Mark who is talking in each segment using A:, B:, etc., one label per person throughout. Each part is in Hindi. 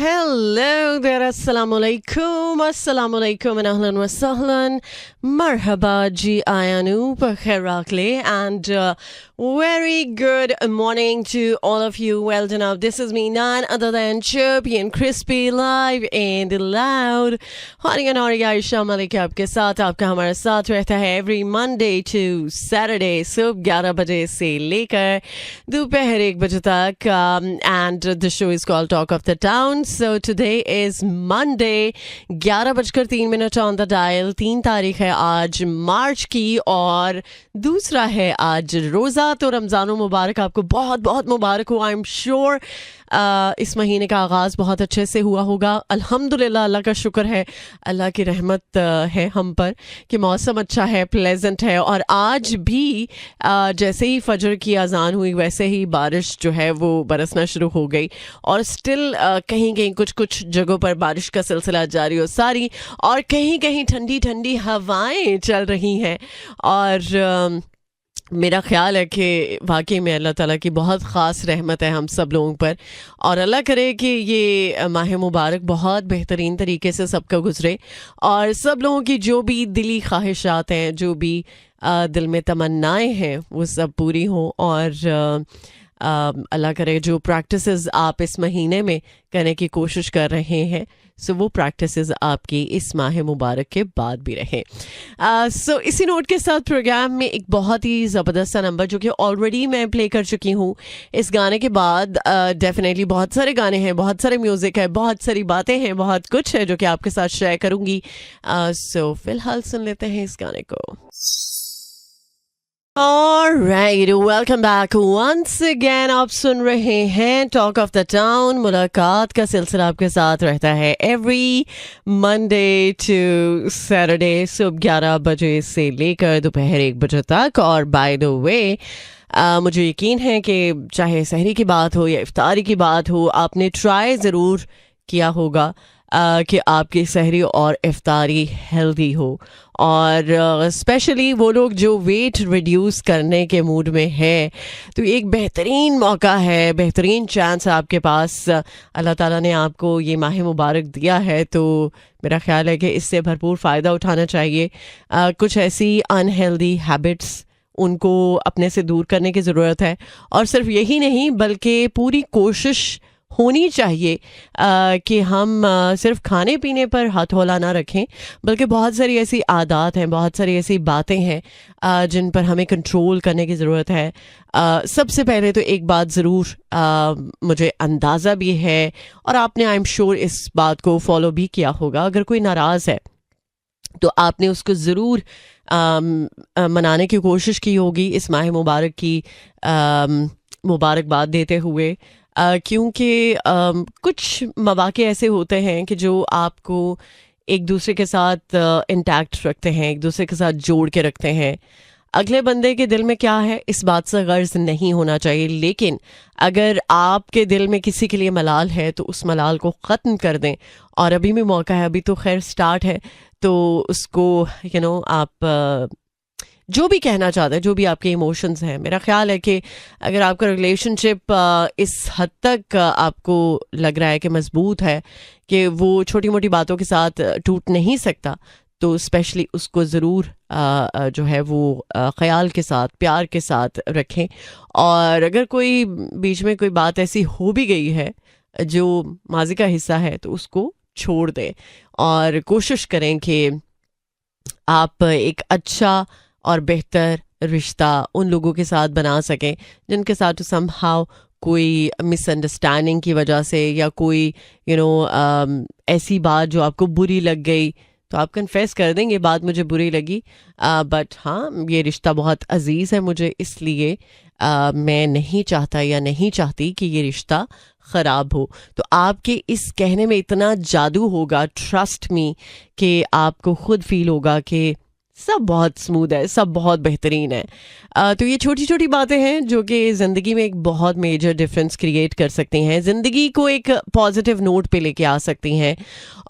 A: Hello there, assalamu alaikum and ahlan wa sahlan, marhaba ji ayanu bakhirakle, and very good morning to all of you. Well done up. This is me, none other than Chirpy and Crispy, live and loud. Honey and Hori Aisha Malik आपके साथ, आपका हमारा साथ रहता है every Monday to Saturday सुबह 11 बजे से लेकर दोपहर 1 बजे तक, and the show is called Talk of the Town. So today is Monday, 11:03 on the dial. 3 तारीख है आज मार्च की, और दूसरा है आज रोज़ा। तो रमज़ान मुबारक, आपको बहुत बहुत मुबारक हो। आई एम श्योर इस महीने का आगाज़ बहुत अच्छे से हुआ होगा। अल्हम्दुलिल्लाह, अल्लाह का शुक्र है, अल्लाह की रहमत है हम पर कि मौसम अच्छा है, प्लेजेंट है। और आज भी जैसे ही फजर की अजान हुई वैसे ही बारिश जो है वो बरसना शुरू हो गई, और स्टिल कहीं कहीं कुछ कुछ जगहों पर बारिश का सिलसिला जारी हो सारी, और कहीं कहीं ठंडी ठंडी हवाएं चल रही हैं। और मेरा ख्याल है कि वाकई में अल्लाह ताला की बहुत ख़ास रहमत है हम सब लोगों पर, और अल्लाह करे कि ये माह मुबारक बहुत बेहतरीन तरीके से सबका गुजरे, और सब लोगों की जो भी दिली ख्वाहिशात हैं, जो भी दिल में तमन्नाएं हैं, वो सब पूरी हों। और अल्लाह करे जो प्रैक्टिसेस आप इस महीने में करने की कोशिश कर रहे हैं, सो वो प्रैक्टिसेस आपकी इस माह मुबारक के बाद भी रहें। सो इसी नोट के साथ प्रोग्राम में एक बहुत ही ज़बरदस्त नंबर जो कि ऑलरेडी मैं प्ले कर चुकी हूँ। इस गाने के बाद डेफिनेटली बहुत सारे गाने हैं, बहुत सारे म्यूज़िक है, बहुत सारी बातें हैं, बहुत कुछ है जो कि आपके साथ शेयर करूँगी। सो फिलहाल सुन लेते हैं इस गाने को। Alright, welcome back once again. आप सुन रहे हैं टॉक ऑफ द टाउन। मुलाकात का सिलसिला आपके साथ रहता है every Monday to Saturday सुबह 11 बजे से लेकर दोपहर 1 बजे तक। और बाय द वे मुझे यकीन है कि चाहे सहरी की बात हो या इफ्तारी की बात हो, आपने ट्राई ज़रूर किया होगा कि आपकी सहरी और इफ्तारी हेल्दी हो। और स्पेशली वो लोग जो वेट रिड्यूस करने के मूड में है, तो एक बेहतरीन मौका है, बेहतरीन चांस है आपके पास। अल्लाह ताला ने आपको ये माह मुबारक दिया है, तो मेरा ख्याल है कि इससे भरपूर फ़ायदा उठाना चाहिए। कुछ ऐसी अनहेल्दी हैबिट्स उनको अपने से दूर करने की ज़रूरत है, और सिर्फ यही नहीं बल्कि पूरी कोशिश होनी चाहिए कि हम सिर्फ खाने पीने पर हथौला ना रखें, बल्कि बहुत सारी ऐसी आदत हैं, बहुत सारी ऐसी बातें हैं जिन पर हमें कंट्रोल करने की ज़रूरत है। सबसे पहले तो एक बात ज़रूर मुझे अंदाज़ा भी है, और आपने आई एम श्योर इस बात को फॉलो भी किया होगा, अगर कोई नाराज़ है तो आपने उसको ज़रूर मनाने की कोशिश की होगी इस माह मुबारक की मुबारकबाद देते हुए। क्योंकि कुछ मौके ऐसे होते हैं कि जो आपको एक दूसरे के साथ इंटैक्ट रखते हैं, एक दूसरे के साथ जोड़ के रखते हैं। अगले बंदे के दिल में क्या है इस बात से गर्ज नहीं होना चाहिए, लेकिन अगर आपके दिल में किसी के लिए मलाल है तो उस मलाल को ख़त्म कर दें। और अभी भी मौका है, अभी तो खैर स्टार्ट है, तो उसको आप जो भी कहना चाहते हैं, जो भी आपके इमोशंस हैं, मेरा ख्याल है कि अगर आपका रिलेशनशिप इस हद तक आपको लग रहा है कि मजबूत है कि वो छोटी मोटी बातों के साथ टूट नहीं सकता, तो स्पेशली उसको ज़रूर जो है वो ख़याल के साथ, प्यार के साथ रखें। और अगर कोई बीच में कोई बात ऐसी हो भी गई है जो माजी का हिस्सा है, तो उसको छोड़ दें, और कोशिश करें कि आप एक अच्छा और बेहतर रिश्ता उन लोगों के साथ बना सकें जिनके साथ समहाउ कोई मिसअंडरस्टैंडिंग की वजह से या कोई ऐसी बात जो आपको बुरी लग गई, तो आप कन्फेस कर देंगे बात मुझे बुरी लगी, बट हाँ ये रिश्ता बहुत अजीज़ है मुझे, इसलिए मैं नहीं चाहता या नहीं चाहती कि ये रिश्ता ख़राब हो। तो आपके इस कहने में इतना जादू होगा, ट्रस्ट मी, कि आपको खुद फील होगा कि सब बहुत स्मूथ है, सब बहुत बेहतरीन है। तो ये छोटी छोटी बातें हैं जो कि ज़िंदगी में एक बहुत मेजर डिफरेंस क्रिएट कर सकती हैं, ज़िंदगी को एक पॉजिटिव नोट पे लेके आ सकती हैं।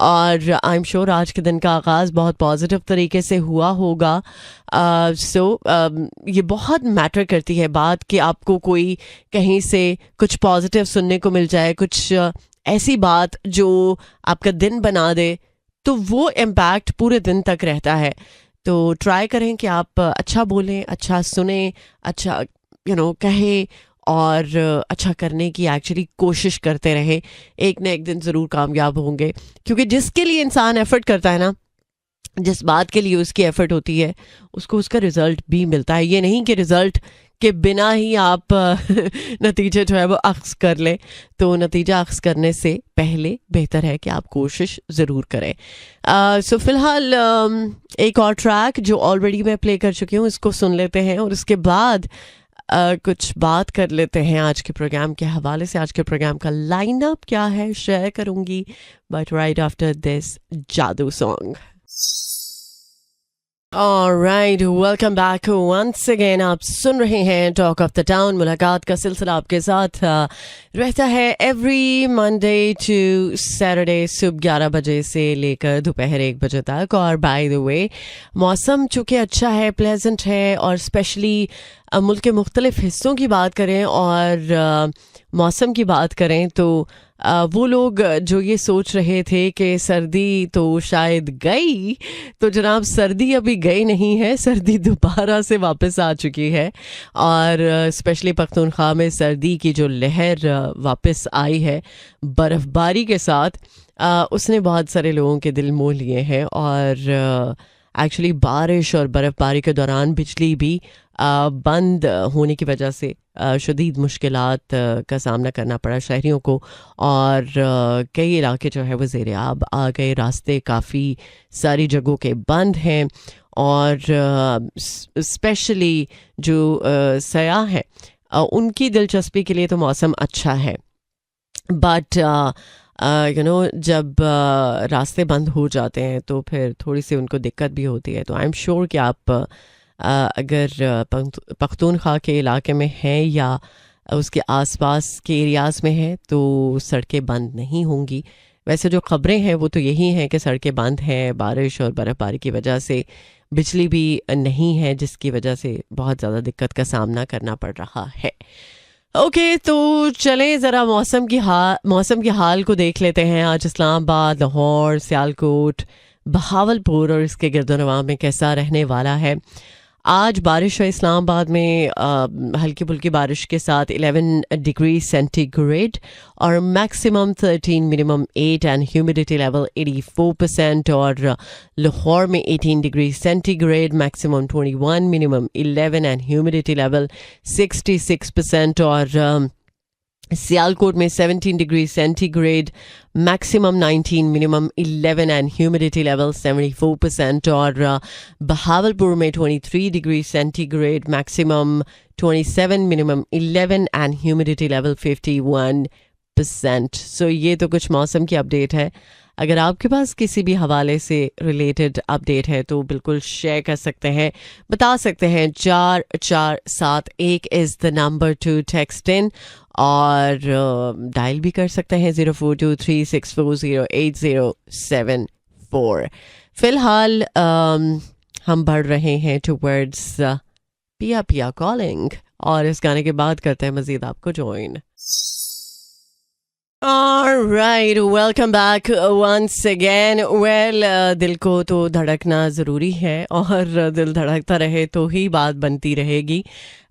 A: और आई एम श्योर आज के दिन का आगाज़ बहुत पॉजिटिव तरीके से हुआ होगा। ये बहुत मैटर करती है बात कि आपको कोई कहीं से कुछ पॉजिटिव सुनने को मिल जाए, कुछ ऐसी बात जो आपका दिन बना दे, तो वो इम्पैक्ट पूरे दिन तक रहता है। तो ट्राई करें कि आप अच्छा बोलें, अच्छा सुने, अच्छा कहें और अच्छा करने की एक्चुअली कोशिश करते रहे। एक ना एक दिन ज़रूर कामयाब होंगे, क्योंकि जिसके लिए इंसान एफर्ट करता है ना, जिस बात के लिए उसकी एफर्ट होती है, उसको उसका रिजल्ट भी मिलता है। ये नहीं कि रिजल्ट के बिना ही आप नतीजे जो है वो अख्ज़ कर लें। तो नतीजा अख्ज़ करने से पहले बेहतर है कि आप कोशिश ज़रूर करें। सो फ़िलहाल एक और ट्रैक जो ऑलरेडी मैं प्ले कर चुकी हूँ, इसको सुन लेते हैं और उसके बाद कुछ बात कर लेते हैं आज के प्रोग्राम के हवाले से। आज के प्रोग्राम का लाइनअप क्या है शेयर करूँगी, बट राइट आफ्टर दिस जादू song. Alright, welcome back once again. आप सुन रहे हैं टॉक ऑफ द टाउन। मुलाकात का सिलसिला आपके साथ रहता है एवरी मंडे टू सैटरडे सुबह 11 बजे से लेकर दोपहर 1 बजे तक। और बाय द वे, मौसम चूँकि अच्छा है, प्लेजेंट है, और स्पेशली मुल्क के मुख्तलिफ हिस्सों की बात करें और मौसम की बात करें तो वो लोग जो ये सोच रहे थे कि सर्दी तो शायद गई, तो जनाब सर्दी अभी गई नहीं है, सर्दी दोबारा से वापस आ चुकी है। और स्पेशली पख्तूनख्वा में सर्दी की जो लहर वापस आई है बर्फ़बारी के साथ, उसने बहुत सारे लोगों के दिल मोह लिए हैं। और एक्चुअली बारिश और बर्फ़बारी के दौरान बिजली भी बंद होने की वजह से शदीद मुश्किलात का सामना करना पड़ा शहरियों को। और कई इलाके जो है वो ज़ेरे आब आ गए, रास्ते काफ़ी सारी जगहों के बंद हैं। और स्पेशली जो सयाह हैं उनकी दिलचस्पी के लिए तो मौसम अच्छा है, बट जब रास्ते बंद हो जाते हैं तो फिर थोड़ी सी उनको दिक्कत भी होती है। तो आई एम श्योर कि आप अगर पख्तूनख्वा के इलाके में हैं या उसके आसपास के एरियाज़ में हैं तो सड़कें बंद नहीं होंगी। वैसे जो ख़बरें हैं वो तो यही हैं कि सड़कें बंद हैं, बारिश और बर्फ़बारी की वजह से बिजली भी नहीं है, जिसकी वजह से बहुत ज़्यादा दिक्कत का सामना करना पड़ रहा है। ओके, तो चलें ज़रा मौसम की हाल को देख लेते हैं। आज इस्लामाबाद, लाहौर, सियालकोट, बहावलपुर और इसके गिरदोनवां में कैसा रहने वाला है। आज बारिश है इस्लामाबाद में, हल्की फुल्की बारिश के साथ 11 डिग्री सेंटीग्रेड और maximum 13, minimum 8 and humidity level 84%। और लाहौर में 18 degree centigrade, maximum 21, minimum 11 and humidity level 66%। और सियालकोट में 17 degree centigrade, maximum 19, minimum 11 and humidity level 74%। और बहावलपुर में 23 degree centigrade, maximum 27, minimum 11 and humidity level 51%। सो ये तो कुछ मौसम की अपडेट है। अगर आपके पास किसी भी हवाले से रिलेटेड अपडेट है तो बिल्कुल शेयर कर सकते हैं, बता सकते हैं। 4471 is the number two text in, और डायल भी कर सकते हैं 0423640874। फ़िलहाल हम बढ़ रहे हैं टुवर्ड्स पिया पिया कॉलिंग, और इस गाने के बाद करते हैं मज़ीद आपको join. Alright, welcome back once again. Well, दिल को तो धड़कना ज़रूरी है, और दिल धड़कता रहे तो ही बात बनती रहेगी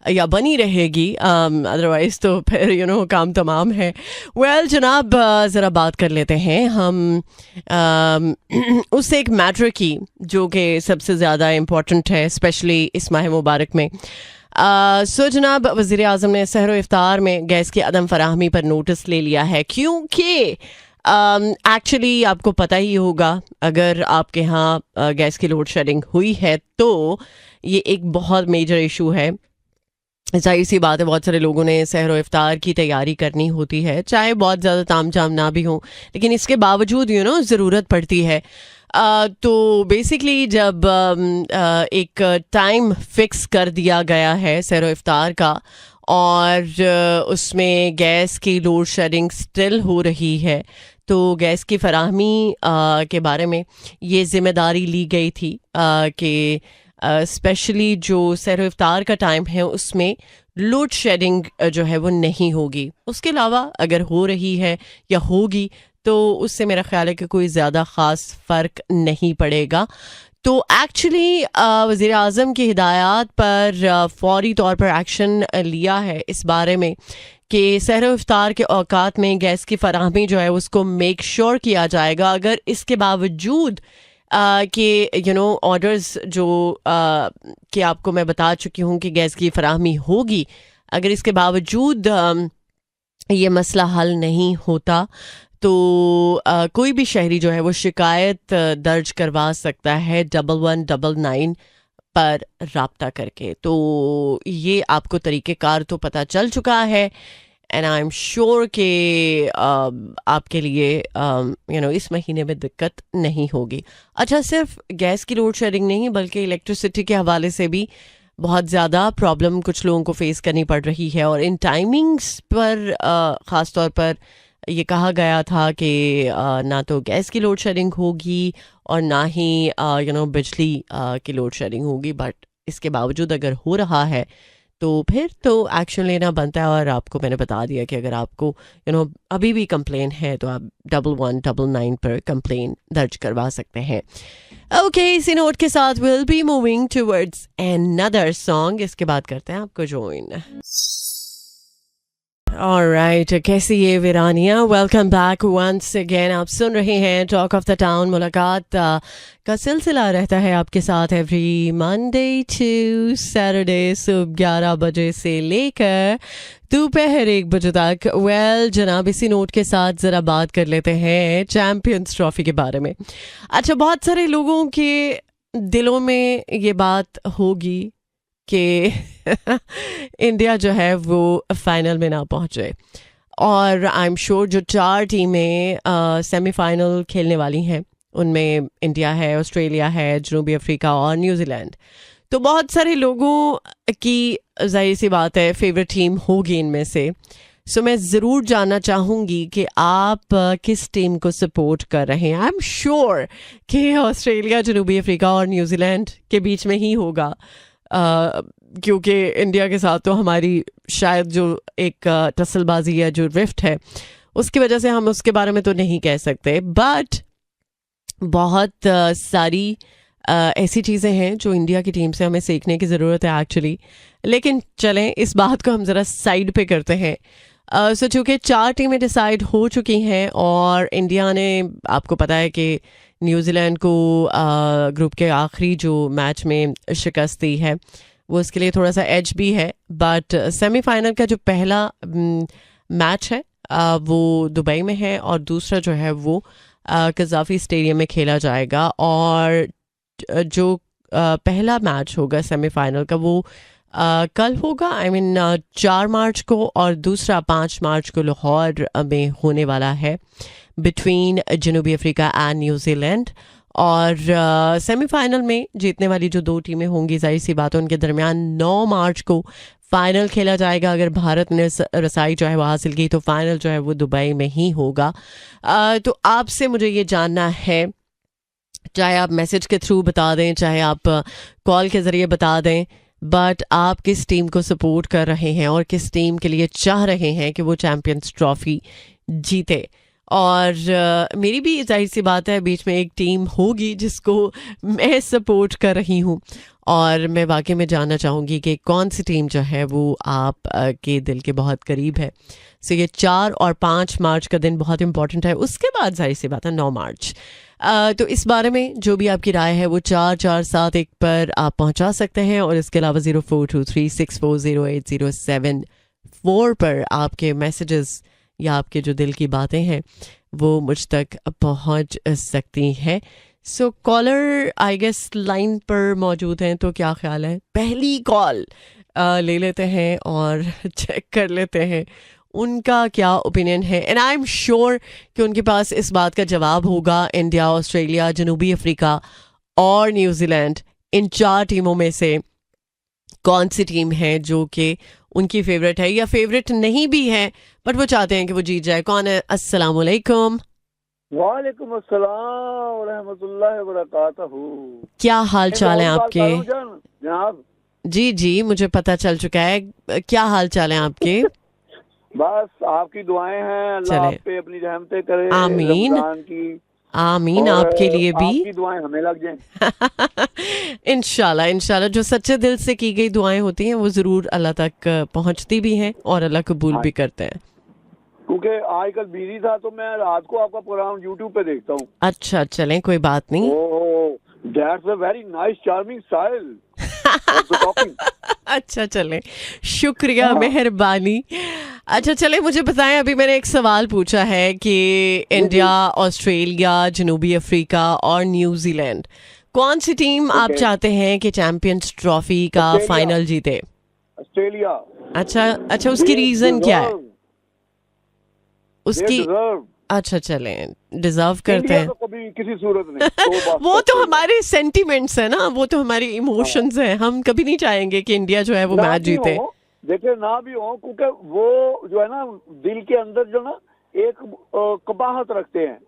A: या बनी रहेगी, अदरवाइज़ तो फिर काम तमाम है। Well, जनाब, ज़रा बात कर लेते हैं हम उस एक मैटर की जो कि सबसे ज़्यादा इम्पॉर्टेंट है, स्पेशली इस माह मुबारक में। सो जनाब, वज़ीर आज़म ने सहरो इफ्तार में गैस की अदम फराहमी पर नोटिस ले लिया है, क्योंकि एक्चुअली आपको पता ही होगा, अगर आपके यहाँ गैस की लोड शेडिंग हुई है तो ये एक बहुत मेजर इशू है। जाहिर सी बात है, बहुत सारे लोगों ने सहरो इफ्तार की तैयारी करनी होती है, चाहे बहुत ज़्यादा ताम झाम ना भी हो, लेकिन इसके बावजूद ज़रूरत पड़ती है। तो बेसिकली जब एक टाइम फिक्स कर दिया गया है सहरो इफ्तार का, और उसमें गैस की लोड शेडिंग स्टिल हो रही है, तो गैस की फराहमी के बारे में ये ज़िम्मेदारी ली गई थी कि स्पेशली जो सहर इफ्तार का टाइम है उसमें लोड शेडिंग जो है वो नहीं होगी। उसके अलावा अगर हो रही है या होगी तो उससे मेरा ख्याल है कि कोई ज़्यादा ख़ास फ़र्क नहीं पड़ेगा। तो एक्चुअली वज़ीर आज़म की हिदायत पर फौरी तौर पर एक्शन लिया है इस बारे में कि सहर इफ्तार के औकात में गैस की फराहमी जो है उसको मेक श्योर किया जाएगा। अगर इसके बावजूद कि ऑर्डर्स जो कि आपको मैं बता चुकी हूँ कि गैस की फराहमी होगी, अगर इसके बावजूद ये मसला हल नहीं होता तो कोई भी शहरी जो है वो शिकायत दर्ज करवा सकता है 1199 पर राब्ता करके। तो ये आपको तरीक़ेकार तो पता चल चुका है एंड आई एम श्योर कि आपके लिए इस महीने में दिक्कत नहीं होगी। अच्छा, सिर्फ गैस की लोड शेडिंग नहीं बल्कि इलेक्ट्रिसिटी के हवाले से भी बहुत ज़्यादा प्रॉब्लम कुछ लोगों को फेस करनी पड़ रही है। और इन टाइमिंग्स पर ख़ास तौर पर ये कहा गया था कि ना तो गैस की लोड शेडिंग होगी और ना ही बिजली की लोड शेडिंग होगी, बट इसके बावजूद अगर हो रहा है तो फिर तो एक्शन लेना बनता है। और आपको मैंने बता दिया कि अगर आपको अभी भी कंप्लेन है तो आप 1199 पर कंप्लेन दर्ज करवा सकते हैं। ओके, इसी नोट के साथ will be moving towards another song. इसके बाद करते हैं आपको ज्वाइन। ऑलराइट, कैसी ये वीरानिया, वेलकम बैक वंस अगेन। आप सुन रहे हैं टॉक ऑफ द टाउन। मुलाकात का सिलसिला रहता है आपके साथ एवरी मंडे टू सैटरडे सुबह 11 बजे से लेकर दोपहर 1 बजे तक। वेल जनाब, इसी नोट के साथ ज़रा बात कर लेते हैं चैम्पियंस ट्रॉफी के बारे में। अच्छा, बहुत सारे लोगों के दिलों में ये बात होगी कि इंडिया जो है वो फाइनल में ना पहुंचे, और आई एम श्योर जो 4 टीमें सेमीफाइनल खेलने वाली हैं उनमें इंडिया है, ऑस्ट्रेलिया है, जनूबी अफ्रीका और न्यूजीलैंड। तो बहुत सारे लोगों की जाहिर सी बात है फेवरेट टीम होगी इनमें से। सो मैं ज़रूर जानना चाहूँगी कि आप किस टीम को सपोर्ट कर रहे हैं। आई एम श्योर कि ऑस्ट्रेलिया, जनूबी अफ्रीका और न्यूजीलैंड के बीच में ही होगा, क्योंकि इंडिया के साथ तो हमारी शायद जो एक टसलबाजी या जो रिफ्ट है उसकी वजह से हम उसके बारे में तो नहीं कह सकते, बट बहुत सारी ऐसी चीज़ें हैं जो इंडिया की टीम से हमें सीखने की ज़रूरत है एक्चुअली। लेकिन चलें, इस बात को हम ज़रा साइड पे करते हैं। सो चूँकि 4 टीमें डिसाइड हो चुकी हैं और इंडिया ने, आपको पता है कि न्यूजीलैंड को ग्रुप के आखिरी जो मैच में शिकस्त दी है, वो उसके लिए थोड़ा सा एज भी है। बट सेमीफाइनल का जो पहला मैच है वो दुबई में है और दूसरा जो है वो कज़ाफ़ी स्टेडियम में खेला जाएगा। और जो पहला मैच होगा सेमीफाइनल का वो कल होगा, आई मीन 4 मार्च को, और दूसरा 5 मार्च को लाहौर में होने वाला है बिटवीन जनूबी अफ्रीका एंड न्यूजीलैंड। और सेमीफाइनल में जीतने वाली जो 2 टीमें होंगी, जाहिर सी बात है उनके दरमियान 9 मार्च को फ़ाइनल खेला जाएगा। अगर भारत ने रसाई जो है वो हासिल की तो फ़ाइनल जो है वो दुबई में ही होगा। तो आपसे मुझे ये जानना है, चाहे आप मैसेज के थ्रू बता दें, चाहे आप कॉल के ज़रिए बता दें, बट आप किस टीम को सपोर्ट कर रहे हैं और किस टीम के लिए चाह रहे हैं कि वो चैम्पियंस ट्रॉफी जीते। और मेरी भी जाहिर सी बात है बीच में एक टीम होगी जिसको मैं सपोर्ट कर रही हूँ, और मैं वाकई में जानना चाहूँगी कि कौन सी टीम जो है वो आप के दिल के बहुत करीब है। सो ये 4 और 5 मार्च का दिन बहुत इंपॉर्टेंट है। उसके बाद जाहिर सी बात है 9 मार्च। तो इस बारे में जो भी आपकी राय है वो 4471 पर आप पहुंचा सकते हैं, और इसके अलावा 0423640807 पर आपके मैसेजेस या आपके जो दिल की बातें हैं वो मुझ तक पहुंच सकती हैं। सो कॉलर आई गेस लाइन पर मौजूद हैं, तो क्या ख्याल है पहली कॉल ले लेते हैं और चेक कर लेते हैं उनका क्या ओपिनियन है। एंड आई एम श्योर कि उनके पास इस बात का जवाब होगा। इंडिया, ऑस्ट्रेलिया, जनूबी अफ्रीका और न्यूजीलैंड, इन 4 टीमों में से कौन सी टीम है जो कि उनकी फेवरेट है या फेवरेट नहीं भी है बट वो चाहते हैं कि वो जीत जाए। कौन है? अस्सलाम वालेकुम।
B: वालेकुम अस्सलाम व रहमतुल्लाहि व बरकातहू।
A: क्या हाल चाल है
B: बहुत
A: आपके?
B: बात करूं जनाब।
A: जी जी, मुझे पता चल चुका है। क्या हाल चाल है आपके?
B: बस आपकी दुआएं हैं, अल्लाह
A: चले,
B: आप पे अपनी रहमतें करे
A: आमीन
B: रमजान की,
A: आमीन
B: और
A: आपके लिए भी।
B: आपकी दुआएं हमें लग जाएं।
A: इंशाल्लाह इंशाल्लाह, जो सच्चे दिल से की गई दुआएं होती हैं वो ज़रूर अल्लाह तक पहुंचती भी हैं और अल्लाह कबूल
B: हाँ,
A: भी करते हैं।
B: क्योंकि आजकल बिजी था तो मैं रात को आपका प्रोग्राम यूट्यूब पे देखता हूँ।
A: अच्छा, चलें, कोई बात नहीं।
B: Oh, that's a very nice charming style of the talking.
A: अच्छा, चलें, शुक्रिया, मेहरबानी। अच्छा, चलें, मुझे बताएं, अभी मैंने एक सवाल पूछा है कि
B: जी जी,
A: इंडिया, ऑस्ट्रेलिया, जनूबी अफ्रीका और न्यूजीलैंड, कौन सी टीम आप
B: ओके।
A: चाहते हैं कि चैंपियंस ट्रॉफी का
B: ऑस्ट्रेलिया,
A: फाइनल जीते?
B: ऑस्ट्रेलिया।
A: अच्छा अच्छा, उसकी
B: दे
A: रीजन क्या है?
B: डिजर्व, दे
A: उसकी,
B: डिजर्व।
A: अच्छा, चलें, डिजर्व करते
B: इंडिया
A: हैं।
B: तो कभी किसी सूरत नहीं, तो बस
A: वो तो
B: ऑस्ट्रेलिया।
A: हमारे सेंटिमेंट्स है ना, वो तो हमारी
B: हाँ,
A: इमोशंस है, हम कभी नहीं चाहेंगे कि इंडिया जो है वो
B: ना
A: मैच
B: भी
A: जीते।
B: हो, देखिए ना भी हो, क्योंकि वो जो है ना दिल के अंदर जो ना एक कबाहत रखते हैं,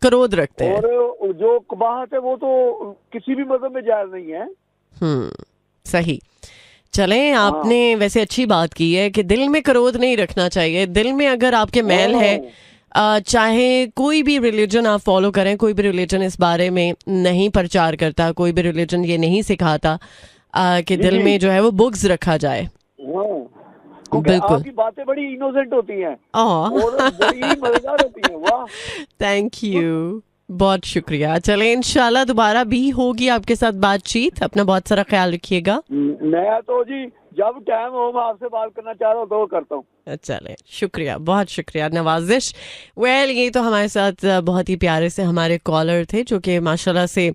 A: क्रोध रखते हैं।
B: और जो कबाहत है वो तो किसी भी मजहब में जायज नहीं है।
A: हम्म, सही। चलें,
B: हाँ।
A: आपने वैसे अच्छी बात की है कि दिल में क्रोध नहीं रखना चाहिए। दिल में अगर आपके मैल है,
B: हाँ
A: चाहे कोई भी रिलीजन आप फॉलो करें, कोई भी रिलीजन इस बारे में नहीं प्रचार करता, कोई भी रिलीजन ये नहीं सिखाता कि
B: जी
A: दिल
B: जी।
A: में जो है वो बुग्ज रखा जाए।
B: हाँ, क्योंकि
A: बिल्कुल।
B: आपकी बातें बड़ी इनोसेंट होती हैं
A: ओह,
B: और बड़ी ही मजेदार होती हैं। वाह।
A: थैंक यू, बहुत शुक्रिया। चलें, इंशाल्लाह दोबारा भी होगी आपके साथ बातचीत। अपना बहुत सारा ख्याल रखिएगा।
B: मैं तो जी जब टाइम हो मैं आपसे बात करना चाह रहा हूँ तो करता हूँ।
A: चलें, शुक्रिया, बहुत शुक्रिया, नवाजिश। ये तो हमारे साथ बहुत ही प्यारे से हमारे कॉलर थे, जो कि माशाल्लाह से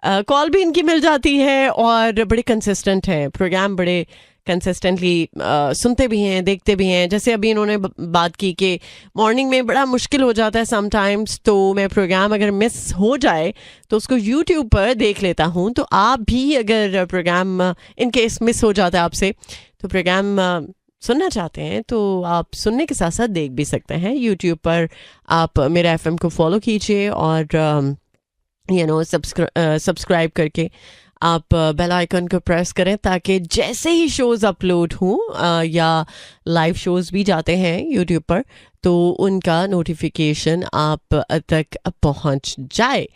A: कॉल भी इनकी मिल जाती है और बड़े कंसिस्टेंट हैं, प्रोग्राम बड़े कंसिस्टेंटली सुनते भी हैं, देखते भी हैं। जैसे अभी इन्होंने बात की कि मॉर्निंग में बड़ा मुश्किल हो जाता है समटाइम्स, तो मैं प्रोग्राम अगर मिस हो जाए तो उसको यूट्यूब पर देख लेता हूँ। तो आप भी अगर प्रोग्राम इन केस मिस हो जाता है आपसे, तो प्रोग्राम सुनना चाहते हैं, तो आप सुनने के साथ साथ देख भी सकते हैं यूट्यूब पर। आप मेरा एफएम को फॉलो कीजिए और सब्सक्राइब करके आप बेल आइकन को प्रेस करें, ताकि जैसे ही शोज़ अपलोड हों या लाइव शोज़ भी जाते हैं यूट्यूब पर, तो उनका नोटिफिकेशन आप तक पहुंच जाए।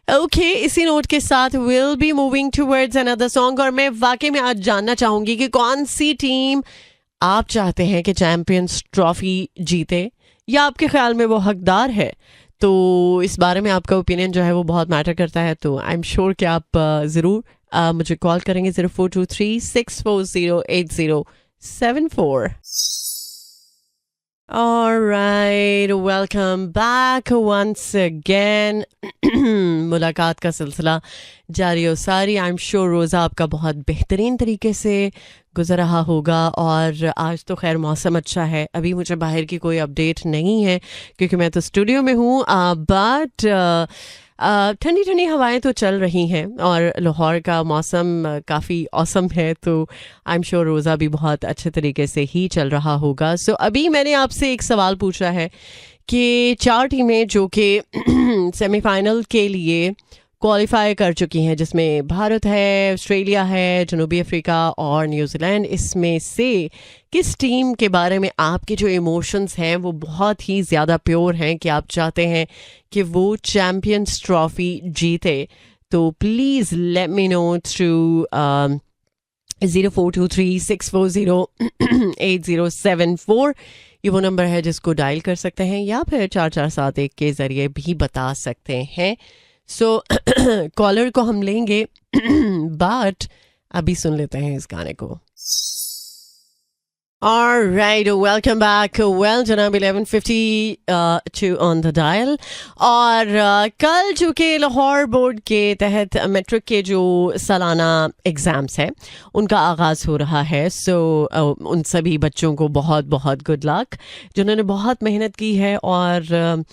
A: ओके, इसी नोट के साथ will be moving towards another song, और मैं वाकई में आज जानना चाहूँगी कि कौन सी टीम आप चाहते हैं कि चैंपियंस ट्रॉफी जीते, या आपके ख्याल में वो हकदार है। तो इस बारे में आपका ओपिनियन जो है वो बहुत मैटर करता है। तो आई एम श्योर कि आप ज़रूर मुझे कॉल करेंगे 0423-640-8074। All right, welcome back once again. मुलाकात का सिलसिला जारी और सारी। आई एम श्योर रोज़ा आपका बहुत बेहतरीन तरीके से गुजर रहा होगा, और आज तो खैर मौसम अच्छा है। अभी मुझे बाहर की कोई अपडेट नहीं है क्योंकि मैं तो स्टूडियो में हूँ, बट ठंडी ठंडी हवाएं तो चल रही हैं और लाहौर का मौसम काफ़ी औसम है। तो आई एम श्योर रोज़ा भी बहुत अच्छे तरीके से ही चल रहा होगा। सो अभी मैंने आपसे एक सवाल पूछा है कि 4 टीमें जो कि सेमीफाइनल के लिए क्वालिफाई कर चुकी हैं, जिसमें भारत है, ऑस्ट्रेलिया है, जनूबी अफ्रीका और न्यूजीलैंड, इसमें से किस टीम के बारे में आपके जो इमोशंस हैं वो बहुत ही ज़्यादा प्योर हैं कि आप चाहते हैं कि वो चैम्पियंस ट्रॉफी जीते? तो please let me know through 0423-640-8074। ये वो नंबर है जिसको डायल कर सकते हैं, या फिर 4471 के ज़रिए भी बता सकते हैं। सो कॉलर को हम लेंगे, बट अभी सुन लेते हैं इस गाने को। All right, welcome back. Well, जनाब 11:52 on the dial। और कल चूँकि लाहौर बोर्ड के तहत मैट्रिक के जो सालाना एग्ज़ाम्स हैं उनका आगाज़ हो रहा है। सो उन सभी बच्चों को बहुत बहुत गुड लक, जिन्होंने बहुत मेहनत की है। और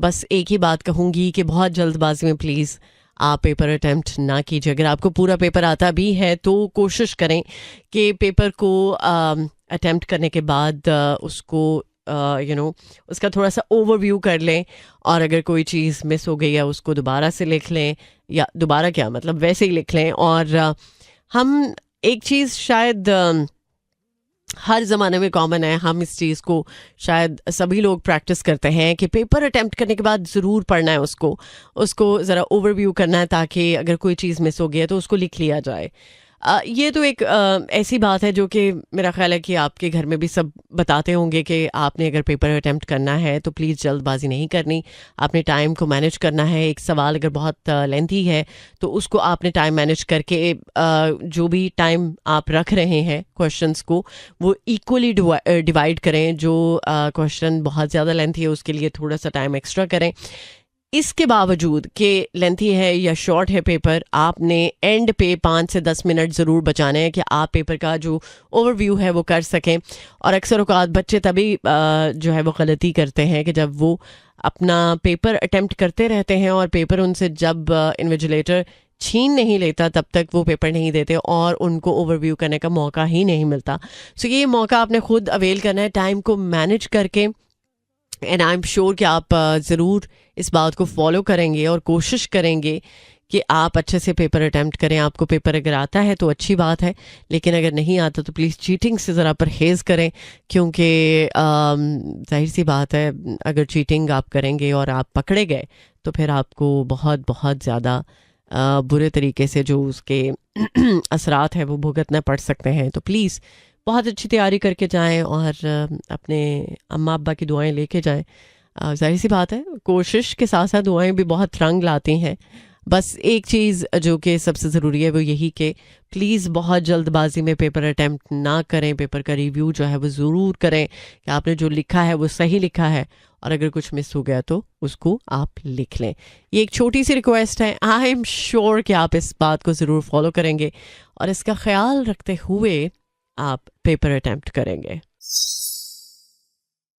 A: बस एक ही बात कहूँगी कि बहुत जल्दबाजी में प्लीज़ आप पेपर अटैम्प्ट ना कीजिए। अगर आपको पूरा पेपर आता भी है तो कोशिश करें कि पेपर को अटैम्प्ट करने के बाद उसको उसका थोड़ा सा ओवरव्यू कर लें, और अगर कोई चीज़ मिस हो गई है उसको दोबारा से लिख लें, या दोबारा क्या मतलब वैसे ही लिख लें। और हम एक चीज़ शायद हर ज़माने में कॉमन है, हम इस चीज़ को शायद सभी लोग प्रैक्टिस करते हैं कि पेपर अटेम्प्ट करने के बाद ज़रूर पढ़ना है उसको ज़रा ओवरव्यू करना है, ताकि अगर कोई चीज़ मिस हो गई है तो उसको लिख लिया जाए। ये तो एक ऐसी बात है जो कि मेरा ख्याल है कि आपके घर में भी सब बताते होंगे कि आपने अगर पेपर अटेम्प्ट करना है तो प्लीज़ जल्दबाजी नहीं करनी, आपने टाइम को मैनेज करना है। एक सवाल अगर बहुत लेंथी है तो उसको आपने टाइम मैनेज करके जो भी टाइम आप रख रहे हैं क्वेश्चंस को वो इक्वली डिवाइड करें। जो क्वेश्चन बहुत ज़्यादा लेंथी है उसके लिए थोड़ा सा टाइम एक्स्ट्रा करें। इसके बावजूद कि लेंथी है या शॉर्ट है पेपर, आपने एंड पे 5 से 10 मिनट ज़रूर बचाने हैं कि आप पेपर का जो ओवरव्यू है वो कर सकें। और अक्सर औक़ात बच्चे तभी जो है वो गलती करते हैं कि जब वो अपना पेपर अटेम्प्ट करते रहते हैं और पेपर उनसे जब इन्विजिलेटर छीन नहीं लेता तब तक वो पेपर नहीं देते और उनको ओवरव्यू करने का मौका ही नहीं मिलता। सो ये मौका आपने खुद अवेल करना है टाइम को मैनेज करके। एंड आई एम श्योर कि आप ज़रूर इस बात को फॉलो करेंगे और कोशिश करेंगे कि आप अच्छे से पेपर अटेम्प्ट करें। आपको पेपर अगर आता है तो अच्छी बात है, लेकिन अगर नहीं आता तो प्लीज़ चीटिंग से ज़रा परहेज़ करें, क्योंकि जाहिर सी बात है अगर चीटिंग आप करेंगे और आप पकड़े गए तो फिर आपको बहुत बहुत ज़्यादा बुरे तरीके से जो उसके असरात हैं वो भुगतना पड़ सकते हैं। तो प्लीज़ बहुत अच्छी तैयारी करके जाएं और अपने अम्मा अब्बा की दुआएं लेके जाएं। जाहिर सी बात है कोशिश के साथ साथ दुआएं भी बहुत रंग लाती हैं। बस एक चीज़ जो कि सबसे ज़रूरी है वो यही कि प्लीज़ बहुत जल्दबाजी में पेपर अटेम्प्ट ना करें। पेपर का रिव्यू जो है वो ज़रूर करें कि आपने जो लिखा है वो सही लिखा है, और अगर कुछ मिस हो गया तो उसको आप लिख लें। ये एक छोटी सी रिक्वेस्ट है, आई एम श्योर कि आप इस बात को ज़रूर फॉलो करेंगे और इसका ख्याल रखते हुए आप पेपर अटेम्प्ट करेंगे।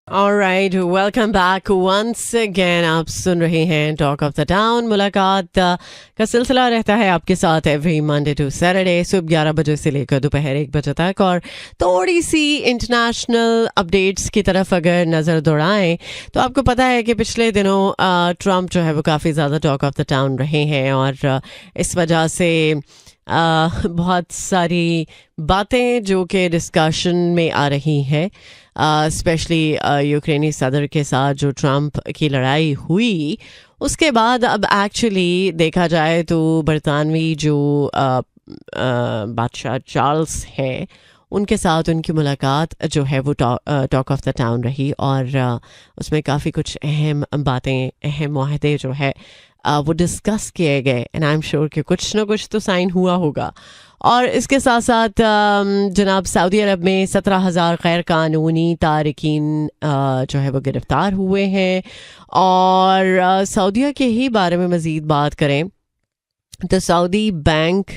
A: Alright, welcome back once again. आप सुन रहे हैं टॉक ऑफ द टाउन। मुलाकात का सिलसिला रहता है आपके साथ एवरी मंडे टू सैटरडे सुबह 11 बजे से लेकर दोपहर 1 बजे तक। और थोड़ी सी इंटरनेशनल अपडेट्स की तरफ अगर नज़र दौड़ाएं तो आपको पता है कि पिछले दिनों ट्रम्प जो है वो काफ़ी ज़्यादा टॉक ऑफ द टाउन रहे हैं, और इस वजह से बहुत सारी बातें जो कि डिस्कशन में आ रही हैं, स्पेशली यूक्रेनी सदर के साथ जो ट्रम्प की लड़ाई हुई उसके बाद अब एक्चुअली देखा जाए तो बरतानवी जो बादशाह चार्ल्स हैं उनके साथ उनकी मुलाकात जो है वो टॉक ऑफ द टाउन रही, और उसमें काफ़ी कुछ अहम बातें, अहम माहदे जो है वो डिस्कस किए गए। एंड आई एम श्योर कि कुछ ना कुछ तो साइन हुआ होगा। और इसके साथ साथ जनाब सऊदी अरब में 17,000 गैर कानूनी तारकीन जो है वो गिरफ्तार हुए हैं। और सऊदीया के ही बारे में मज़ीद बात करें तो सऊदी बैंक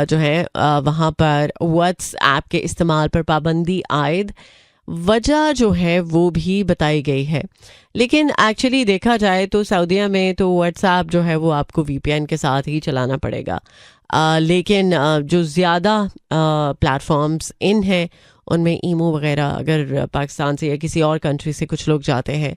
A: जो है वहाँ पर व्हाट्सएप के इस्तेमाल पर पाबंदी आयद वजह जो है वो भी बताई गई है। लेकिन एक्चुअली देखा जाए तो सऊदीया में तो व्हाट्सएप जो है वो आपको VPN के साथ ही चलाना पड़ेगा, लेकिन जो ज़्यादा प्लेटफॉर्म्स इन हैं उनमें ईमो वगैरह अगर पाकिस्तान से या किसी और कंट्री से कुछ लोग जाते हैं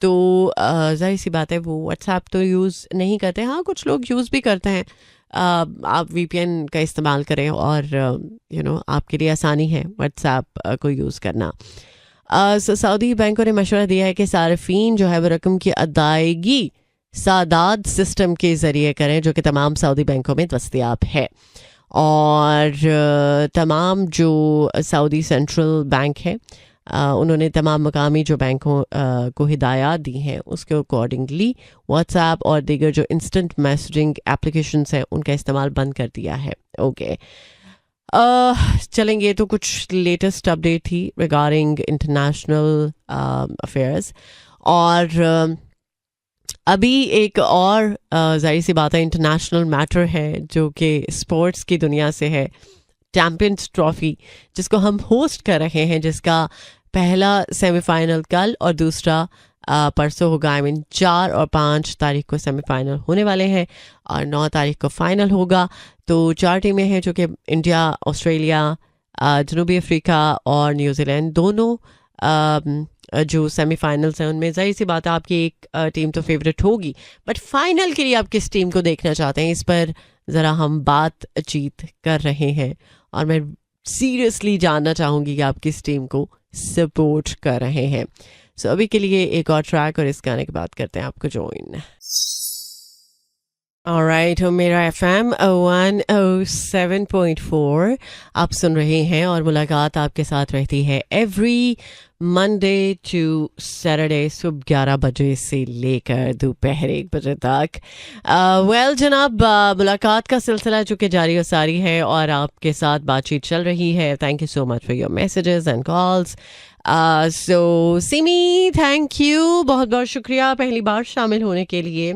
A: तो जाहिर सी बात है वो व्हाट्सएप तो यूज़ नहीं करते। हाँ, कुछ लोग यूज़ भी करते हैं। आप VPN का इस्तेमाल करें और आपके लिए आसानी है व्हाट्सएप को यूज़ करना। सऊदी बैंकों ने मशवरा दिया है कि सार्फिन जो है वो रकम की अदायगी सादात सिस्टम के ज़रिए करें जो कि तमाम सऊदी बैंकों में दस्तयाब है। और तमाम जो सऊदी सेंट्रल बैंक है उन्होंने तमाम मकामी जो बैंकों को हिदायत दी हैं उसके अकॉर्डिंगली व्हाट्सएप और दीगर जो इंस्टेंट मैसेजिंग एप्लीकेशंस हैं उनका इस्तेमाल बंद कर दिया है। ओके, चलेंगे तो कुछ लेटेस्ट अपडेट थी रिगार्डिंग इंटरनेशनल अफेयर्स। और अभी एक और जाहिर सी बात है इंटरनेशनल मैटर है जो कि स्पोर्ट्स की दुनिया से है, चैम्पियंस ट्रॉफी जिसको हम होस्ट कर रहे हैं, जिसका पहला सेमीफाइनल कल और दूसरा परसों होगा। आई मीन 4 और 5 तारीख को सेमीफाइनल होने वाले हैं और 9 तारीख को फाइनल होगा। तो 4 टीमें हैं जो कि इंडिया, ऑस्ट्रेलिया, जनूबी अफ्रीका और न्यूजीलैंड दोनों जो सेमीफाइनल्स हैं उनमें जाहिर सी बात है आपकी एक टीम तो फेवरेट होगी, बट फाइनल के लिए आप किस टीम को देखना चाहते हैं, इस पर ज़रा हम बातचीत कर रहे हैं और मैं सीरियसली जानना चाहूँगी कि आप किस टीम को सपोर्ट कर रहे हैं. सो अभी के लिए एक और ट्रैक और इस गाने के बाद करते हैं आपको ज्वाइन. ऑलराइट, मेरा FM 107.4 आप सुन रहे हैं और मुलाकात आपके साथ रहती है एवरी मंडे टू सैटरडे सुबह 11 बजे से लेकर दोपहर 1 बजे तक. वेल जनाब, मुलाकात का सिलसिला चूँकि जारी और सारी है और आपके साथ बातचीत चल रही है. Thank you so much for your messages and calls. So Simi, thank you, बहुत बहुत शुक्रिया पहली बार शामिल होने के लिए.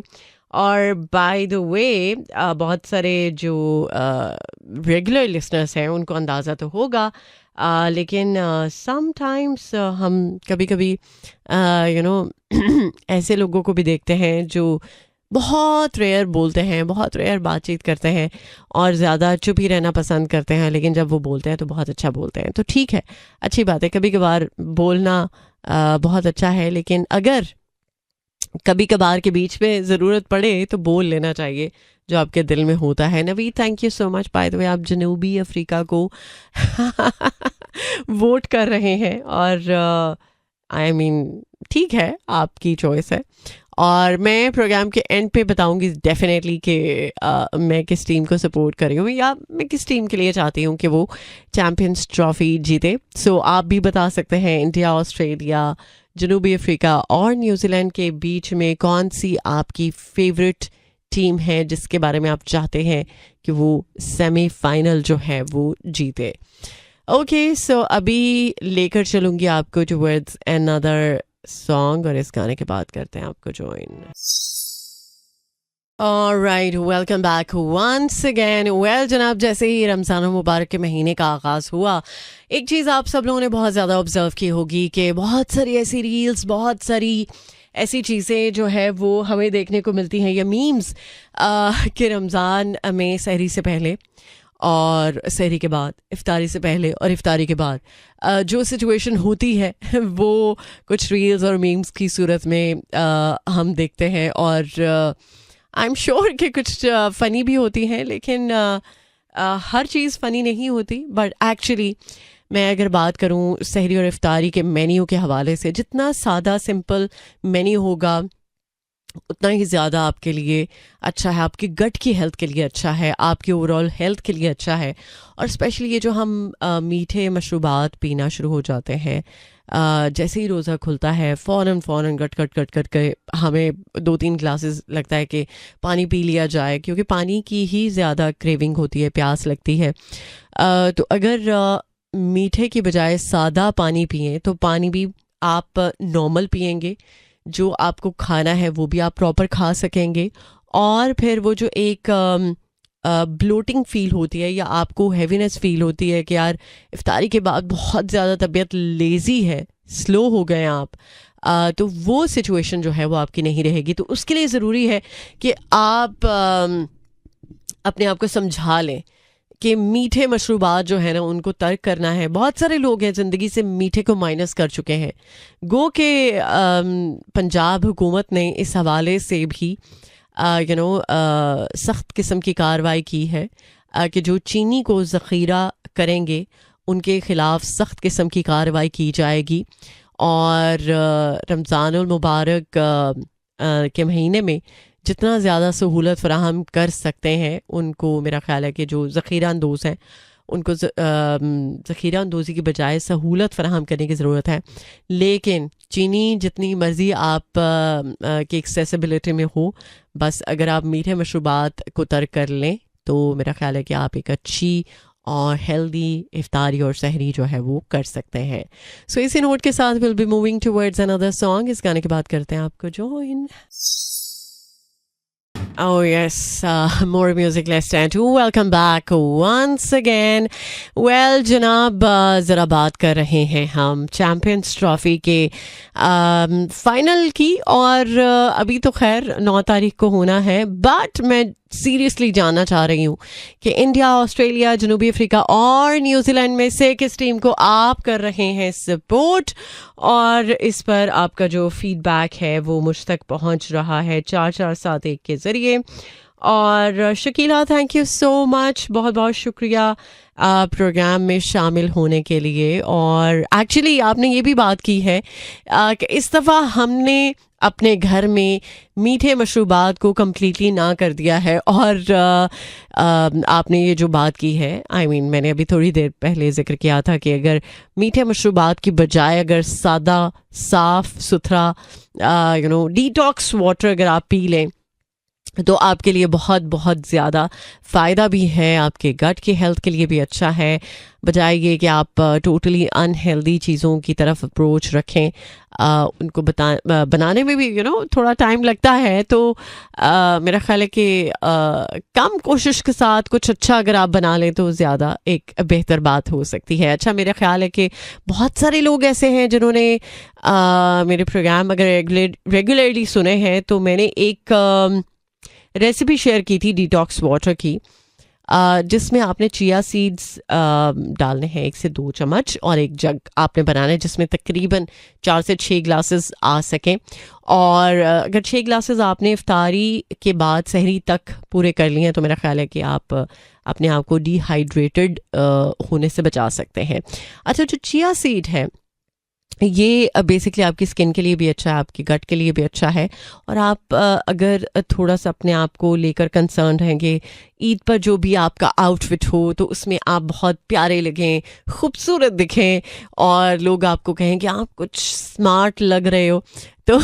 A: और बाय द वे बहुत सारे जो रेगुलर लिसनर्स हैं उनको अंदाज़ा तो होगा, लेकिन समटाइम्स हम कभी कभी ऐसे लोगों को भी देखते हैं जो बहुत रेयर बोलते हैं, बहुत रेयर बातचीत करते हैं और ज़्यादा चुप ही रहना पसंद करते हैं, लेकिन जब वो बोलते हैं तो बहुत अच्छा बोलते हैं. तो ठीक है, अच्छी बात है, कभी कभार बोलना बहुत अच्छा है, लेकिन अगर कभी कभार के बीच में ज़रूरत पड़े तो बोल लेना चाहिए जो आपके दिल में होता है. Navi, thank you so much. By the way, आप जनूबी अफ्रीका को वोट कर रहे हैं और आई मीन ठीक है, आपकी चॉइस है. और मैं प्रोग्राम के एंड पे बताऊंगी डेफिनेटली कि मैं किस टीम को सपोर्ट कर रही हूँ या मैं किस टीम के लिए चाहती हूँ कि वो चैम्पियंस ट्रॉफी जीते. सो आप भी बता सकते हैं इंडिया, ऑस्ट्रेलिया, जनूबी अफ्रीका और न्यूजीलैंड के बीच में कौन सी आपकी फेवरेट टीम है जिसके बारे में आप चाहते हैं कि वो सेमीफाइनल जो है वो जीते. ओके, सो अभी लेकर चलूँगी आपको टुवर्ड्स अनदर सॉन्ग और इस गाने के बाद करते हैं आपको join. Alright, welcome back once again. Well जनाब, जैसे ही रमज़ान मुबारक के महीने का आगाज़ हुआ, एक चीज़ आप सब लोगों ने बहुत ज़्यादा ऑब्जर्व की होगी कि बहुत सारी ऐसी रील्स, बहुत सारी ऐसी चीज़ें जो है वो हमें देखने को मिलती हैं, या मीम्स कि रमज़ान में सहरी से पहले और सहरी के बाद, इफ्तारी से पहले और इफ्तारी के बाद जो सिचुएशन होती है वो कुछ रील्स और मीम्स की सूरत में हम देखते हैं. और आई एम श्योर कि कुछ फ़नी भी होती हैं, लेकिन हर चीज़ फ़नी नहीं होती. बट एक्चुअली मैं अगर बात करूं सहरी और इफ्तारी के मेन्यू के हवाले से, जितना सादा सिंपल मेन्यू होगा उतना ही ज़्यादा आपके लिए अच्छा है, आपकी गट की हेल्थ के लिए अच्छा है, आपकी ओवरऑल हेल्थ के लिए अच्छा है. और स्पेशली ये जो हम मीठे मशरूबात पीना शुरू हो जाते हैं, जैसे ही रोज़ा खुलता है फ़ौरन गट के हमें 2-3 ग्लासेस लगता है कि पानी पी लिया जाए, क्योंकि पानी की ही ज़्यादा क्रेविंग होती है, प्यास लगती है. तो अगर मीठे की बजाय सादा पानी पिएं तो पानी भी आप नॉर्मल पिएंगे, जो आपको खाना है वो भी आप प्रॉपर खा सकेंगे. और फिर वो जो एक ब्लोटिंग फील होती है या आपको हैवीनेस फील होती है कि यार इफ्तारी के बाद बहुत ज़्यादा तबीयत लेज़ी है, स्लो हो गए आप, तो वो सिचुएशन जो है वो आपकी नहीं रहेगी. तो उसके लिए ज़रूरी है कि आप अपने आप को समझा लें कि मीठे मशरूबात जो है ना उनको तर्क करना है. बहुत सारे लोग हैं ज़िंदगी से मीठे को माइनस कर चुके हैं. गो के पंजाब हुकूमत ने इस हवाले से भी सख्त किस्म की कार्रवाई की है कि जो चीनी को ज़ख़ीरा करेंगे उनके ख़िलाफ़ सख्त किस्म की कार्रवाई की जाएगी. और रमज़ानुल मुबारक के महीने में जितना ज़्यादा सहूलत फ़राहम कर सकते हैं उनको, मेरा ख़्याल है कि जो ज़ख़ीरा अंदोज़ हैं उनको ज़ख़ीरा अंदोज़ी की बजाय सहूलत फ़राहम करने की ज़रूरत है. लेकिन चीनी जितनी मर्ज़ी आप की एक्सेसिबिलिटी में हो, बस अगर आप मीठे मशरूबात को तर्क कर लें तो मेरा ख़्याल है कि आप एक अच्छी और हेल्दी इफ्तारी और सहरी जो है वो कर सकते हैं. सो इसी नोट के साथ will be moving towards another song. इस गाने के बाद करते हैं आपको join. Oh yes, more music, let's stand to. Welcome back once again. Well जनाब, ज़रा बात कर रहे हैं हम चैम्पियंस ट्रॉफ़ी के फाइनल की, और अभी तो खैर 9 तारीख को होना है, बट मैं सीरियसली जानना चाह रही हूँ कि इंडिया, ऑस्ट्रेलिया, जनूबी अफ्रीका और न्यूजीलैंड में से किस टीम को आप कर रहे हैं सपोर्ट, और इस पर आपका जो फीडबैक है वो मुझ तक पहुँच रहा है 4471 के ज़रिए। और Shakeela, thank you so much, बहुत बहुत शुक्रिया प्रोग्राम में शामिल होने के लिए। और एक्चुअली आपने ये भी बात की है कि इस दफ़ा हमने अपने घर में मीठे मशरूबात को कम्प्लीटली ना कर दिया है। और आपने ये जो बात की है, मैंने अभी थोड़ी देर पहले जिक्र किया था कि अगर मीठे मशरूबात की बजाय अगर सादा, साफ़ सुथरा डिटॉक्स वाटर अगर आप पी लें तो आपके लिए बहुत बहुत ज़्यादा फ़ायदा भी है, आपके गट की हेल्थ के लिए भी अच्छा है, बजाय ये कि आप टोटली अनहेल्दी चीज़ों की तरफ अप्रोच रखें। उनको बनाने में भी थोड़ा टाइम लगता है, तो मेरा ख्याल है कि कम कोशिश के साथ कुछ अच्छा अगर आप बना लें तो ज़्यादा एक बेहतर बात हो सकती है। अच्छा, मेरा ख्याल है कि बहुत सारे लोग ऐसे हैं जिन्होंने मेरे प्रोग्राम अगर रेगुलरली सुने हैं, तो मैंने एक रेसिपी शेयर की थी डिटॉक्स वाटर की, जिसमें आपने चिया सीड्स डालने हैं 1 से 2 चम्मच, और एक जग आपने बनाना है जिसमें तकरीबन 4 से 6 ग्लासेस आ सकें। और अगर 6 ग्लासेस आपने इफ्तारी के बाद सहरी तक पूरे कर लिए हैं तो मेरा ख्याल है कि आप अपने आप को डिहाइड्रेटेड होने से बचा सकते हैं। अच्छा, जो चिया सीड है ये बेसिकली आपकी स्किन के लिए भी अच्छा है, आपकी गट के लिए भी अच्छा है। और आप अगर थोड़ा सा अपने आप को लेकर कंसर्न रहेंगे, ईद पर जो भी आपका आउटफिट हो तो उसमें आप बहुत प्यारे लगें, खूबसूरत दिखें और लोग आपको कहें कि आप कुछ स्मार्ट लग रहे हो, तो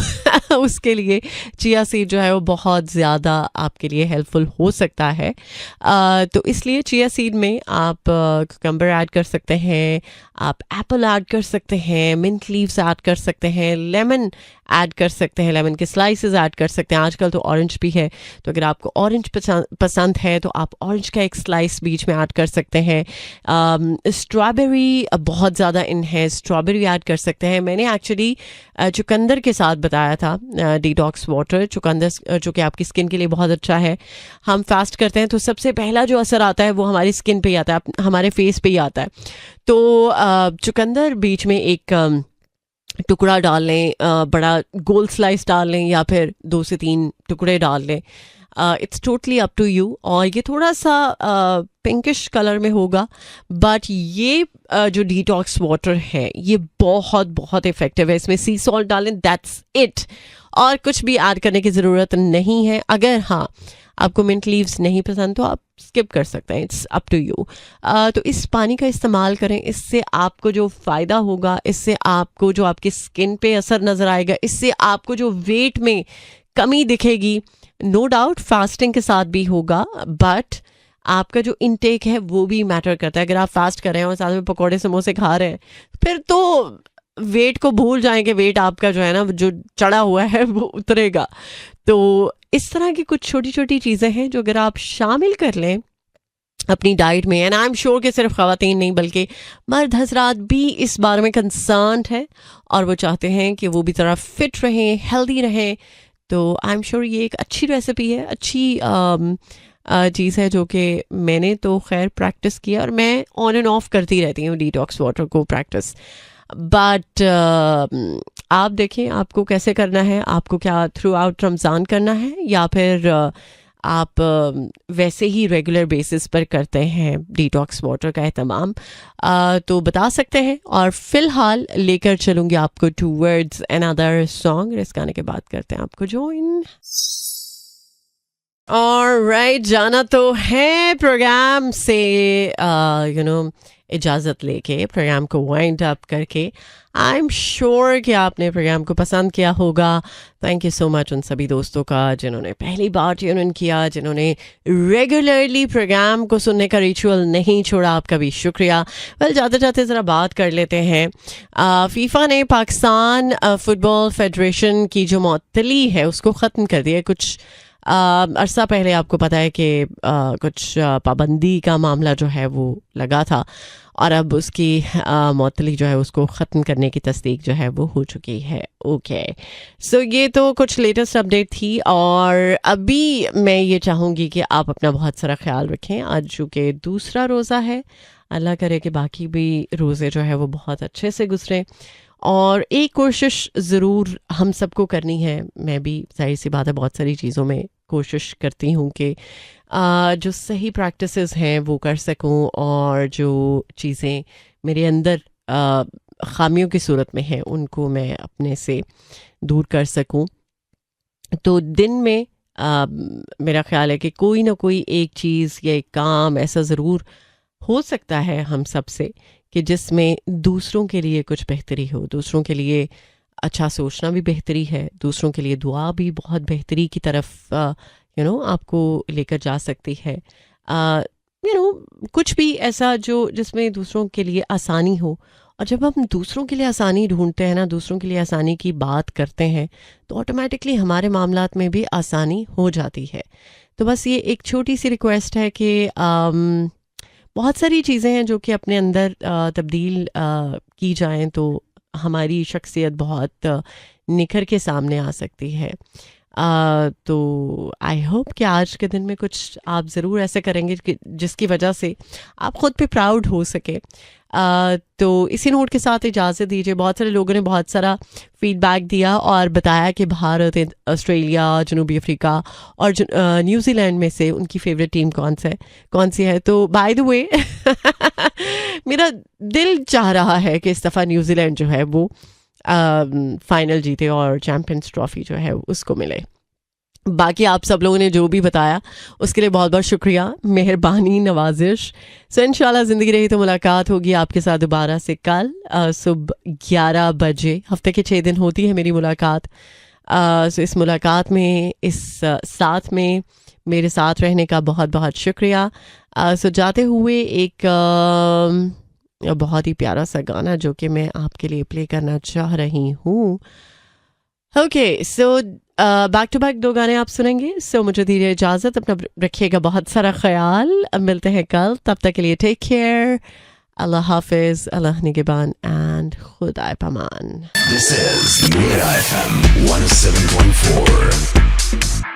A: उसके लिए चिया सीड जो है वो बहुत ज़्यादा आपके लिए हेल्पफुल हो सकता है। तो इसलिए चिया सीड में आप कुकम्बर ऐड कर सकते हैं, आप एप्पल ऐड कर सकते हैं, मिंट लीव्स ऐड कर सकते हैं, लेमन ऐड कर सकते हैं, लेमन के स्लाइसेस ऐड कर सकते हैं। आजकल तो ऑरेंज भी है, तो अगर आपको ऑरेंज पसंद है तो आप ऑरेंज का एक स्लाइस बीच में ऐड कर सकते हैं। स्ट्रॉबेरी बहुत ज़्यादा इन है, स्ट्रॉबेरी ऐड कर सकते हैं। मैंने एक्चुअली चुकंदर के साथ बताया था डिटॉक्स वाटर, चुकंदर जो कि आपकी स्किन के लिए बहुत अच्छा है। हम फास्ट करते हैं तो सबसे पहला जो असर आता है वो हमारी स्किन पे ही आता है, हमारे फेस पे ही आता है। तो चुकंदर बीच में एक टुकड़ा डाल लें, बड़ा गोल स्लाइस डाल लें या फिर 2 से 3 टुकड़े डाल लें। It's totally up to you. और ये थोड़ा सा पिंकिश कलर में होगा, बट ये जो डिटॉक्स वाटर है ये बहुत बहुत इफ़ेक्टिव है। इसमें सी सॉल्ट डालें, दैट्स इट, और कुछ भी ऐड करने की ज़रूरत नहीं है। अगर हाँ आपको मिंट लीव्स नहीं पसंद तो आप स्किप कर सकते हैं, इट्स अप टू यू। तो इस पानी का इस्तेमाल करें, इससे आपको जो फ़ायदा होगा, इससे आपको जो आपकी स्किन पे असर नज़र आएगा, इससे आपको जो वेट में कमी दिखेगी, नो डाउट फास्टिंग के साथ भी होगा, बट आपका जो इनटेक है वो भी मैटर करता है। अगर आप फास्ट कर रहे हैं और साथ में पकौड़े समोसे खा रहे हैं फिर तो वेट को भूल जाएंगे, वेट आपका जो है ना जो चढ़ा हुआ है वो उतरेगा। तो इस तरह की कुछ छोटी छोटी चीज़ें हैं जो अगर आप शामिल कर लें अपनी डाइट में, एंड आई एम श्योर कि सिर्फ ख़वातीन नहीं बल्कि मर्द हजरात भी इस बारे में कंसर्न है और वो चाहते हैं कि वो भी ज़रा फिट रहें, हेल्दी रहें, तो आई एम श्योर ये एक अच्छी रेसिपी है, अच्छी चीज़ है जो कि मैंने तो खैर प्रैक्टिस किया और मैं ऑन एंड ऑफ करती रहती हूँ डिटॉक्स वाटर को प्रैक्टिस। बट आप देखें आपको कैसे करना है, आपको क्या थ्रू आउट रमज़ान करना है या फिर आप वैसे ही रेगुलर बेसिस पर करते हैं डिटॉक्स वाटर का एहतमाम, तो बता सकते हैं। और फिलहाल लेकर चलूँगी आपको टूवर्ड्स अनदर सॉन्ग। इस गाने के बाद करते हैं आपको ज्वाइन। ऑलराइट, जाना तो है प्रोग्राम से इजाज़त लेके, प्रोग्राम को वाइंड अप करके। आई एम श्योर कि आपने प्रोग्राम को पसंद किया होगा। थैंक यू सो मच उन सभी दोस्तों का जिन्होंने पहली बार ट्यून इन किया, जिन्होंने रेगुलरली प्रोग्राम को सुनने का रिचुअल नहीं छोड़ा, आपका भी शुक्रिया। वेल, जाते जाते ज़रा बात कर लेते हैं। फीफा ने पाकिस्तान फुटबॉल फेडरेशन की जो मुअत्तली है उसको ख़त्म कर दिया। कुछ अरसा पहले आपको पता है कि कुछ पाबंदी का मामला जो है वो लगा था और अब उसकी मअतली जो है उसको ख़त्म करने की तस्दीक जो है वो हो चुकी है। ओके, सो ये तो कुछ लेटेस्ट अपडेट थी और अभी मैं ये चाहूँगी कि आप अपना बहुत सारा ख्याल रखें। आज चूँकि दूसरा रोज़ा है, अल्लाह करे कि बाकी भी रोज़े जो है वो बहुत अच्छे से गुजरें और एक कोशिश ज़रूर हम सबको करनी है। मैं भी जाहिर सी बात है बहुत सारी चीज़ों में कोशिश करती हूँ कि जो सही प्रैक्टिसेस हैं वो कर सकूँ और जो चीज़ें मेरे अंदर ख़ामियों की सूरत में हैं उनको मैं अपने से दूर कर सकूँ। तो दिन में मेरा ख्याल है कि कोई ना कोई एक चीज़ या एक काम ऐसा ज़रूर हो सकता है हम सब से कि जिसमें दूसरों के लिए कुछ बेहतरी हो, दूसरों के लिए अच्छा सोचना भी बेहतरी है, दूसरों के लिए दुआ भी बहुत बेहतरी की तरफ आपको लेकर जा सकती है। कुछ भी ऐसा जो जिसमें दूसरों के लिए आसानी हो। और जब हम दूसरों के लिए आसानी ढूंढते हैं ना, दूसरों के लिए आसानी की बात करते हैं तो ऑटोमेटिकली हमारे मामलात में भी आसानी हो जाती है। तो बस ये एक छोटी सी रिक्वेस्ट है कि बहुत सारी चीज़ें हैं जो कि अपने अंदर तब्दील की जाएं तो हमारी शख्सियत बहुत निखर के सामने आ सकती है। तो आई होप कि आज के दिन में कुछ आप ज़रूर ऐसे करेंगे कि जिसकी वजह से आप ख़ुद पे प्राउड हो सके। तो इसी नोट के साथ इजाज़त दीजिए। बहुत सारे लोगों ने बहुत सारा फीडबैक दिया और बताया कि भारत, ऑस्ट्रेलिया, जनूबी अफ्रीका और न्यूजीलैंड में से उनकी फेवरेट टीम कौन सी है। तो बाय द वे मेरा दिल चाह रहा है कि इस दफ़ा न्यूजीलैंड जो है वो फाइनल जीते और चैम्पियंस ट्रॉफी जो है उसको मिले। बाकी आप सब लोगों ने जो भी बताया उसके लिए बहुत बहुत शुक्रिया, मेहरबानी, नवाजिश। सो इंशाल्लाह ज़िंदगी रही तो मुलाकात होगी आपके साथ दोबारा से कल सुबह 11 बजे। हफ्ते के 6 दिन होती है मेरी मुलाकात। सो इस मुलाकात में, इस साथ में मेरे साथ रहने का बहुत बहुत शुक्रिया। सो जाते हुए एक बहुत ही प्यारा सा गाना जो कि मैं आपके लिए प्ले करना चाह रही हूँ। Okay, so back to back 2 गाने आप सुनेंगे। सो मुझे दीजिए इजाज़त, अपना रखिएगा बहुत सारा ख्याल। अब मिलते हैं कल, तब तक के लिए टेक केयर, अल्लाह हाफिज़, अल्लाह निगहबान एंड खुदा पमान।
C: This is Mira FM 107.4.